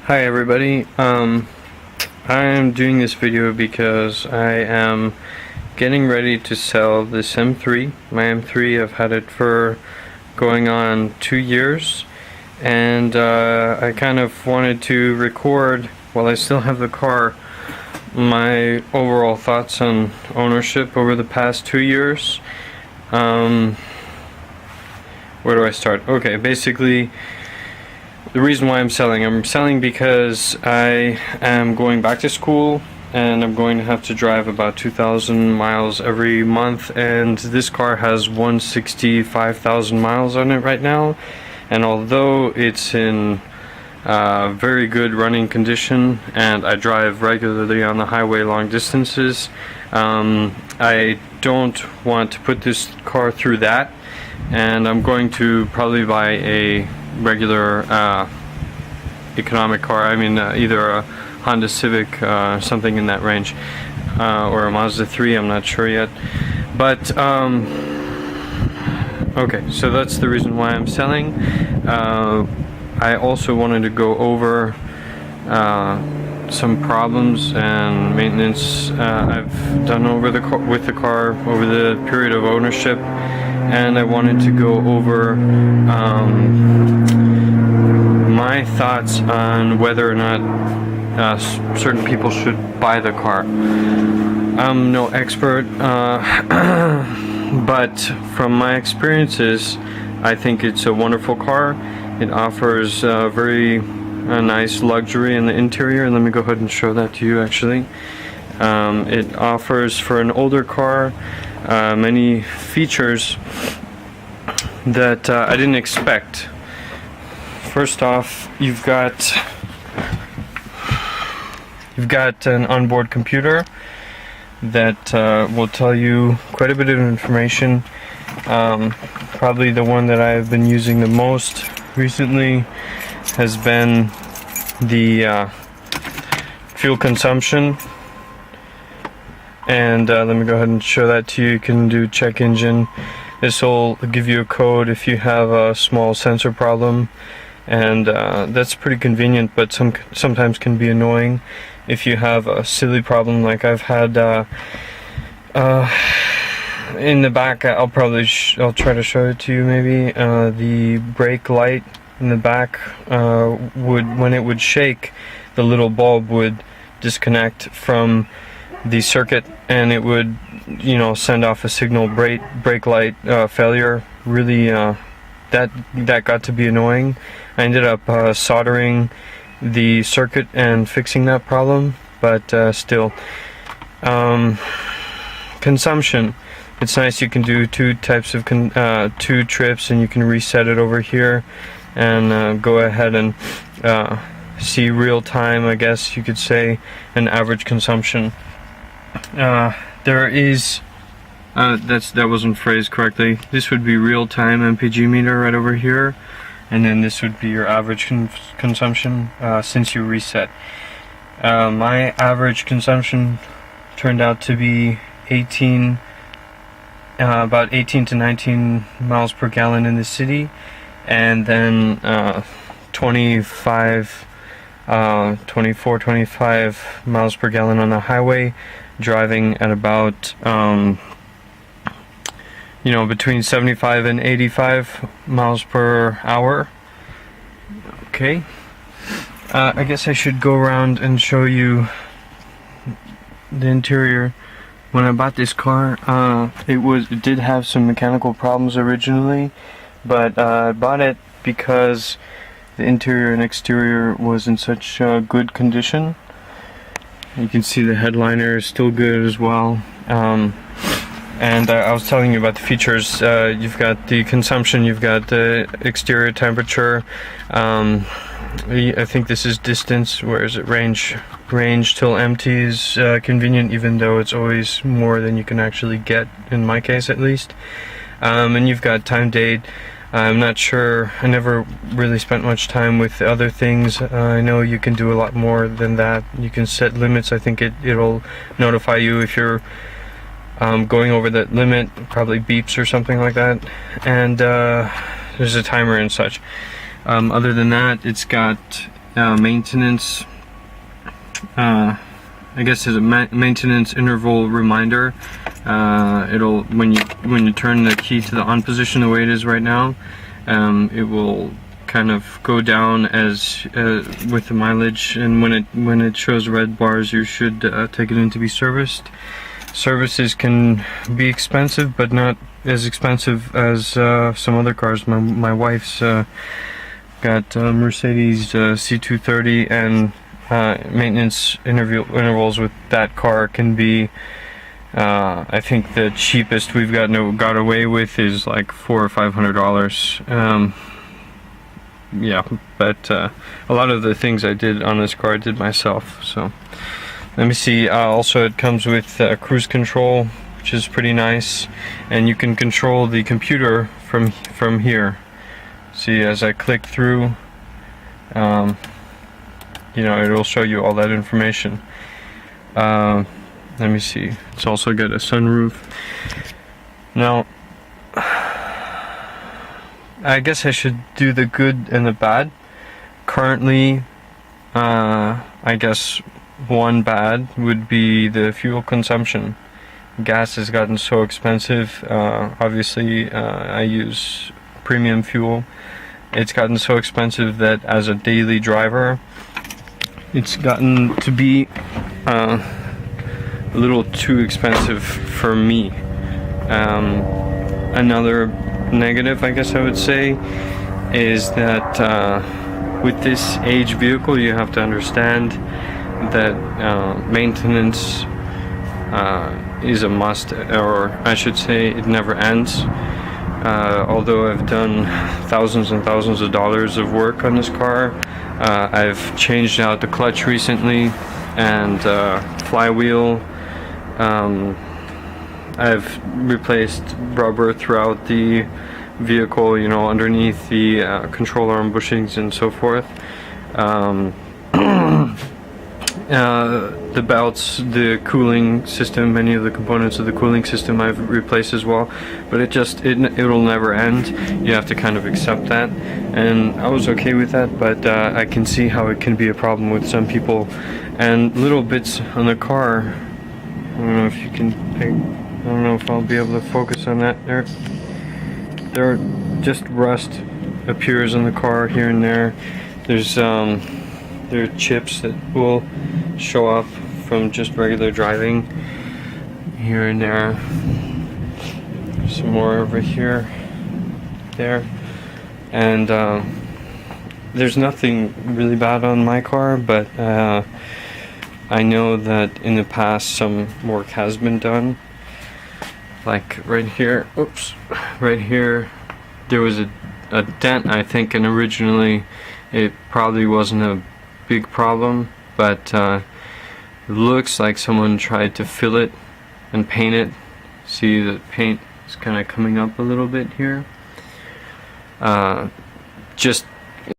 Hi everybody, I am doing this video because I am getting ready to sell this M3. My M3, I've had it for going on 2 years, and I kind of wanted to record, while I still have the car, my overall thoughts on ownership over the past 2 years. Where do I start? Okay, basically, the reason why I'm selling because I am going back to school and I'm going to have to drive about 2,000 miles every month, and this car has 165,000 miles on it right now, and although it's in very good running condition and I drive regularly on the highway long distances, I don't want to put this car through that, and I'm going to probably buy a regular economic car. I mean either a Honda Civic, something in that range, or a Mazda 3, I'm not sure yet, but okay, so that's the reason why I'm selling. I also wanted to go over some problems and maintenance I've done with the car over the period of ownership, and I wanted to go over my thoughts on whether or not certain people should buy the car. I'm no expert, but from my experiences, I think it's a wonderful car. It offers very nice luxury in the interior. Let me go ahead and show that to you actually. It offers, for an older car, many features that I didn't expect. First off, you've got an onboard computer that will tell you quite a bit of information. Probably the one that I've been using the most recently has been the fuel consumption, and let me go ahead and show that to you. You can do check engine. This will give you a code if you have a small sensor problem, and that's pretty convenient, but sometimes can be annoying if you have a silly problem like I've had in the back. I'll try to show it to you maybe. The brake light in the back when it would shake, the little bulb would disconnect from the circuit, and it would, send off a signal, brake light failure. Really, that got to be annoying. I ended up soldering the circuit and fixing that problem, but still. Consumption. It's nice. You can do two trips, and you can reset it over here and go ahead and see real time, I guess you could say, an average consumption. There is that wasn't phrased correctly. This would be real time MPG meter right over here, and then this would be your average consumption since you reset. My average consumption turned out to be about 18 to 19 miles per gallon in the city, and then 24, 25 miles per gallon on the highway, driving at about between 75 and 85 miles per hour. Okay, I guess I should go around and show you the interior. When I bought this car, it did have some mechanical problems originally, but I bought it because the interior and exterior was in such good condition. You can see the headliner is still good as well. And I was telling you about the features. You've got the consumption, you've got the exterior temperature. I think this is distance. Where is it? Range till empty is convenient, even though it's always more than you can actually get, in my case at least. And you've got time, date. I'm not sure, I never really spent much time with other things. I know you can do a lot more than that. You can set limits. I think it'll notify you if you're going over that limit, probably beeps or something like that, and there's a timer and such. Other than that, it's got maintenance, I guess it's a maintenance interval reminder. It'll, when you turn the key to the on position the way it is right now, it will kind of go down as with the mileage, and when it shows red bars, you should take it in to be serviced. Services can be expensive, but not as expensive as some other cars. My wife's got Mercedes C230, and maintenance intervals with that car can be, I think the cheapest we've got away with is like $400 or $500. Yeah, but a lot of the things I did on this car I did myself. So let me see. Also, it comes with cruise control, which is pretty nice, and you can control the computer from here. See, as I click through, you know, it'll show you all that information. Let me see. It's also got a sunroof. Now, I guess I should do the good and the bad. Currently, I guess one bad would be the fuel consumption. Gas has gotten so expensive. Obviously, I use premium fuel. It's gotten so expensive that as a daily driver, it's gotten to be a little too expensive for me. Another negative, I guess I would say, is that with this age vehicle, you have to understand that maintenance is a must, or I should say it never ends. Although I've done thousands and thousands of dollars of work on this car, I've changed out the clutch recently and flywheel. I've replaced rubber throughout the vehicle, you know, underneath the control arm bushings and so forth. The belts, the cooling system, many of the components of the cooling system I've replaced as well, but it'll never end. You have to kind of accept that, and I was okay with that, but I can see how it can be a problem with some people. And little bits on the car, I don't know if you can pick, I don't know if I'll be able to focus on that. There just rust appears on the car here and there. There are chips that will show up from just regular driving here and there. Some more over here, there, and there's nothing really bad on my car, but I know that in the past some work has been done. Like right here, oops, right here, there was a dent, I think, and originally it probably wasn't a big problem, but it looks like someone tried to fill it and paint it. See, the paint is kind of coming up a little bit here. Just